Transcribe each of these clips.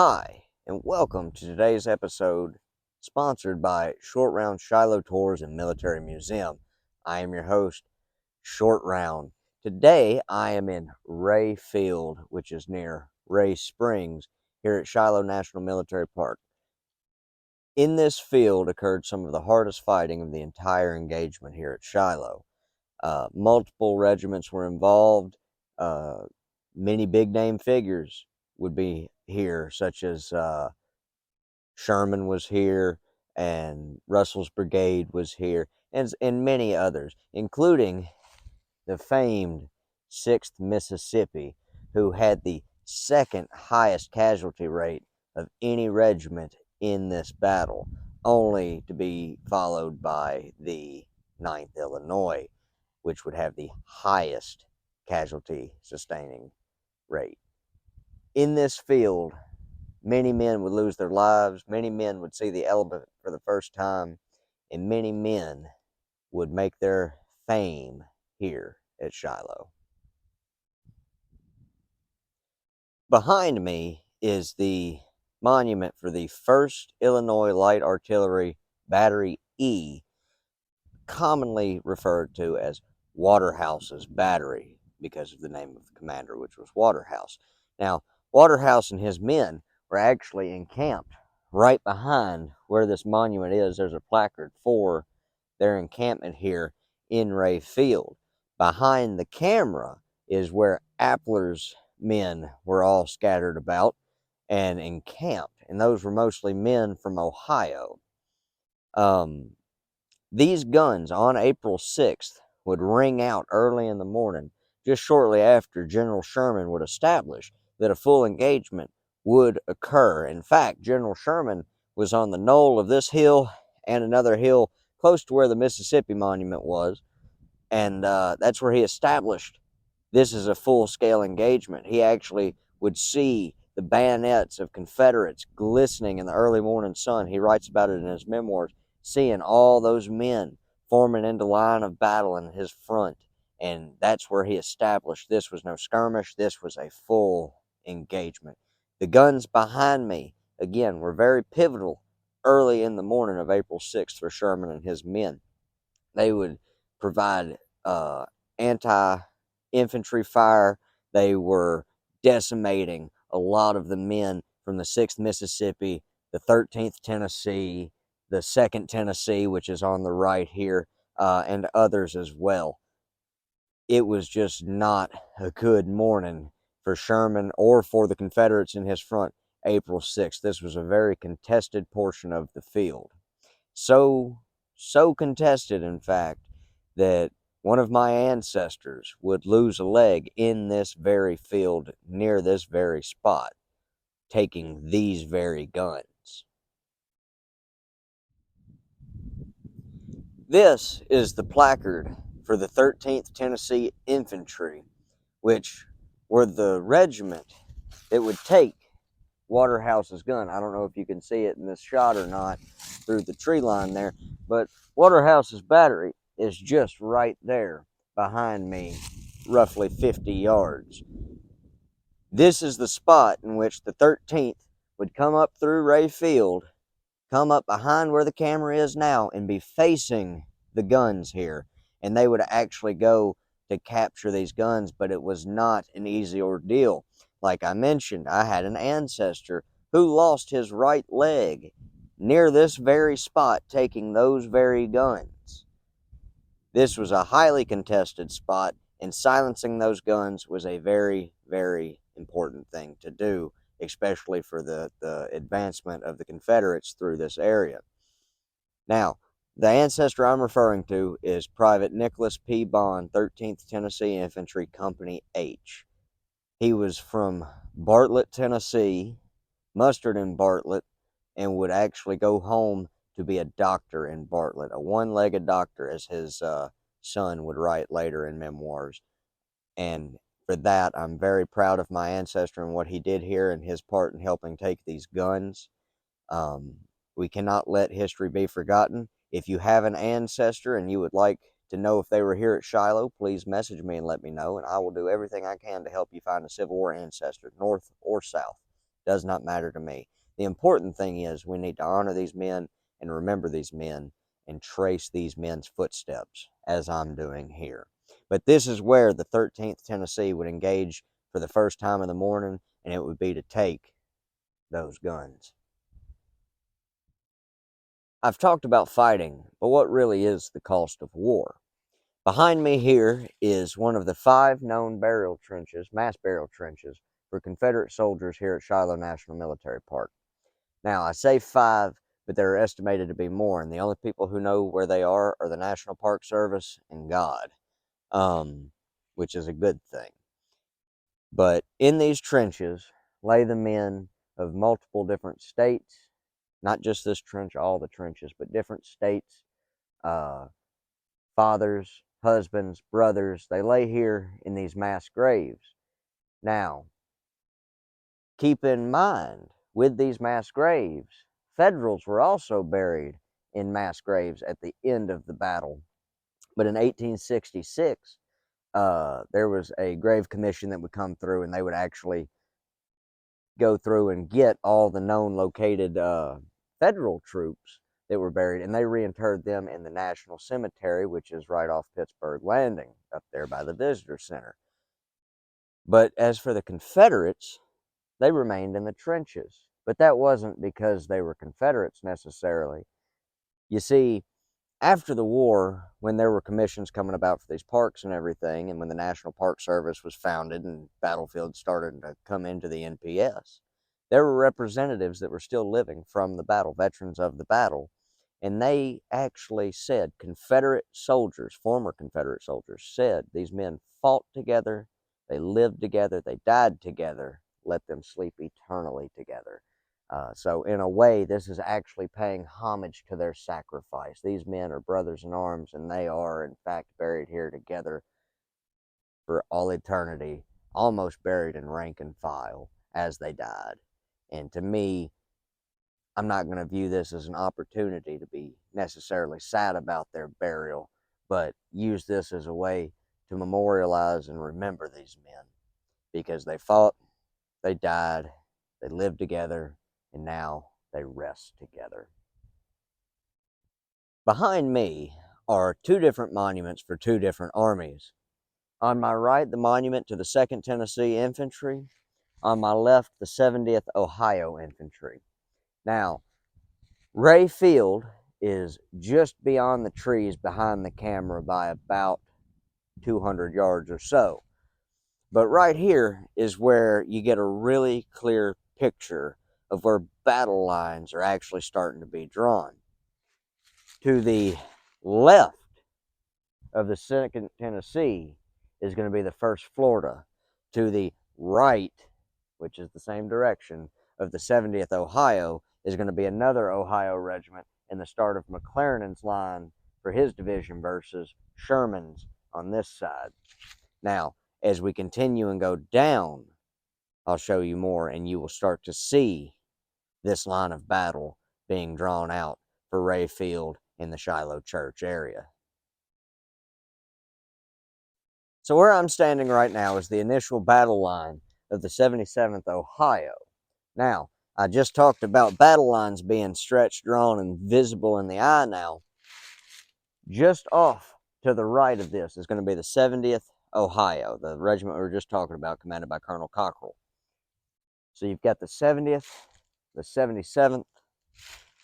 Hi, and welcome to today's episode sponsored by Short Round Shiloh Tours and Military Museum. I am your host, Short Round. Today I am in Rhea Field, which is near Rhea Springs, here at Shiloh National Military Park. In this field occurred some of the hardest fighting of the entire engagement here at Shiloh. Multiple regiments were involved. Many big name figures would be here, such as Sherman was here, and Russell's brigade was here, and many others, including the famed 6th Mississippi, who had the second highest casualty rate of any regiment in this battle, only to be followed by the 9th Illinois, which would have the highest casualty sustaining rate. In this field, many men would lose their lives, many men would see the element for the first time, and many men would make their fame here at Shiloh. Behind me is the monument for the 1st Illinois Light Artillery Battery E, commonly referred to as Waterhouse's Battery because of the name of the commander, which was Waterhouse. Now, Waterhouse and his men were actually encamped right behind where this monument is. There's a placard for their encampment here in Rhea Field. Behind the camera is where Appler's men were all scattered about and encamped, and those were mostly men from Ohio. These guns on April 6th would ring out early in the morning, just shortly after General Sherman would establish that a full engagement would occur. In fact, General Sherman was on the knoll of this hill and another hill close to where the Mississippi Monument was, and that's where he established this is a full-scale engagement. He actually would see the bayonets of Confederates glistening in the early morning sun. He writes about it in his memoirs, seeing all those men forming into line of battle in his front, and that's where he established this was no skirmish, this was a full engagement. The guns behind me, again, were very pivotal early in the morning of April 6th for Sherman and his men. They would provide anti-infantry fire. They were decimating a lot of the men from the 6th Mississippi, the 13th Tennessee, the 2nd Tennessee, which is on the right here, and others as well. It was just not a good morning for Sherman or for the Confederates in his front April 6th. This was a very contested portion of the field. So contested, in fact, that one of my ancestors would lose a leg in this very field near this very spot, taking these very guns. This is the placard for the 13th Tennessee Infantry, which were the regiment that would take Waterhouse's gun. I don't know if you can see it in this shot or not through the tree line there, but Waterhouse's battery is just right there behind me, roughly 50 yards. This is the spot in which the 13th would come up through Rhea Field, come up behind where the camera is now, and be facing the guns here. And they would actually go to capture these guns, but it was not an easy ordeal. Like I mentioned, I had an ancestor who lost his right leg near this very spot taking those very guns. This was a highly contested spot, and silencing those guns was a very, very important thing to do, especially for the advancement of the Confederates through this area. Now, the ancestor I'm referring to is Private Nicholas P. Bond, 13th Tennessee Infantry, Company H. He was from Bartlett, Tennessee, mustered in Bartlett, and would actually go home to be a doctor in Bartlett, a one-legged doctor, as his son would write later in memoirs. And for that, I'm very proud of my ancestor and what he did here and his part in helping take these guns. We cannot let history be forgotten. If you have an ancestor and you would like to know if they were here at Shiloh, please message me and let me know, and I will do everything I can to help you find a Civil War ancestor, North or South. Does not matter to me. The important thing is we need to honor these men and remember these men and trace these men's footsteps, as I'm doing here. But this is where the 13th Tennessee would engage for the first time in the morning, and it would be to take those guns. I've talked about fighting, but what really is the cost of war? Behind me here is one of the 5 known burial trenches, mass burial trenches, for Confederate soldiers here at Shiloh National Military Park. Now, I say 5, but there are estimated to be more, and the only people who know where they are the National Park Service and God, which is a good thing. But in these trenches lay the men of multiple different states, not just this trench, all the trenches, but different states, fathers, husbands, brothers. They lay here in these mass graves. Now, keep in mind, with these mass graves, Federals were also buried in mass graves at the end of the battle. But in 1866, there was a grave commission that would come through, and they would actually go through and get all the known located Federal troops that were buried, and they reinterred them in the National Cemetery, which is right off Pittsburgh Landing, up there by the Visitor Center. But as for the Confederates, they remained in the trenches. But that wasn't because they were Confederates necessarily. You see, after the war, when there were commissions coming about for these parks and everything, and when the National Park Service was founded and battlefields started to come into the NPS, there were representatives that were still living from the battle, veterans of the battle, and they actually said, Confederate soldiers, former Confederate soldiers, said these men fought together, they lived together, they died together, let them sleep eternally together. So in a way, this is actually paying homage to their sacrifice. These men are brothers in arms, and they are, in fact, buried here together for all eternity, almost buried in rank and file as they died. And to me, I'm not going to view this as an opportunity to be necessarily sad about their burial, but use this as a way to memorialize and remember these men, because they fought, they died, they lived together, and now they rest together. Behind me are 2 different monuments for 2 different armies. On my right, the monument to the 2nd Tennessee Infantry. On my left, the 70th Ohio Infantry. Now, Rhea Field is just beyond the trees behind the camera by about 200 yards or so. But right here is where you get a really clear picture of where battle lines are actually starting to be drawn. To the left of the 2nd Tennessee is going to be the 1st Florida. To the right, which is the same direction, of the 70th Ohio is going to be another Ohio regiment in the start of McClernand's line for his division versus Sherman's on this side. Now, as we continue and go down, I'll show you more, and you will start to see this line of battle being drawn out for Rhea Field in the Shiloh Church area. So where I'm standing right now is the initial battle line of the 77th Ohio. Now, I just talked about battle lines being stretched, drawn, and visible in the eye now. Just off to the right of this is going to be the 70th Ohio, the regiment we were just talking about, commanded by Colonel Cockrell. So you've got the 70th, the 77th, and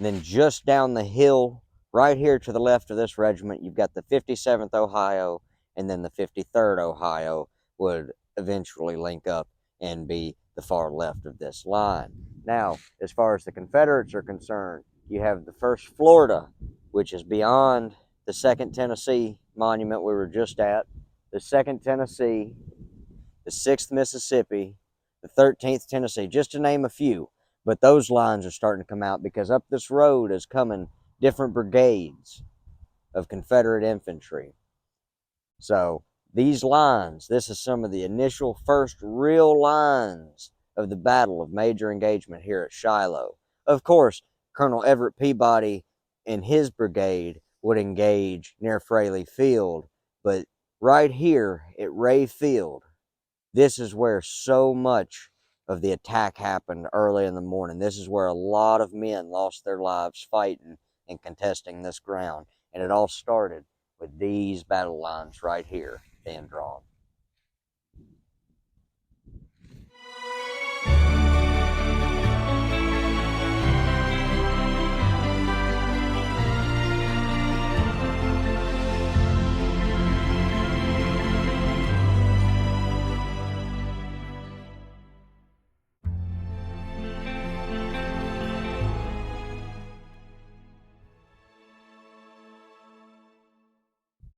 then just down the hill, right here to the left of this regiment, you've got the 57th Ohio, and then the 53rd Ohio would eventually link up and be the far left of this line. Now, as far as the Confederates are concerned, you have the 1st Florida, which is beyond the 2nd Tennessee monument we were just at, the 2nd Tennessee, the 6th Mississippi, the 13th Tennessee, just to name a few. But those lines are starting to come out because up this road is coming different brigades of Confederate infantry. So these lines, this is some of the initial first real lines of the battle of major engagement here at Shiloh. Of course, Colonel Everett Peabody and his brigade would engage near Fraley Field, but right here at Rhea Field, this is where so much of the attack happened early in the morning. This is where a lot of men lost their lives fighting and contesting this ground. And it all started with these battle lines right here being drawn.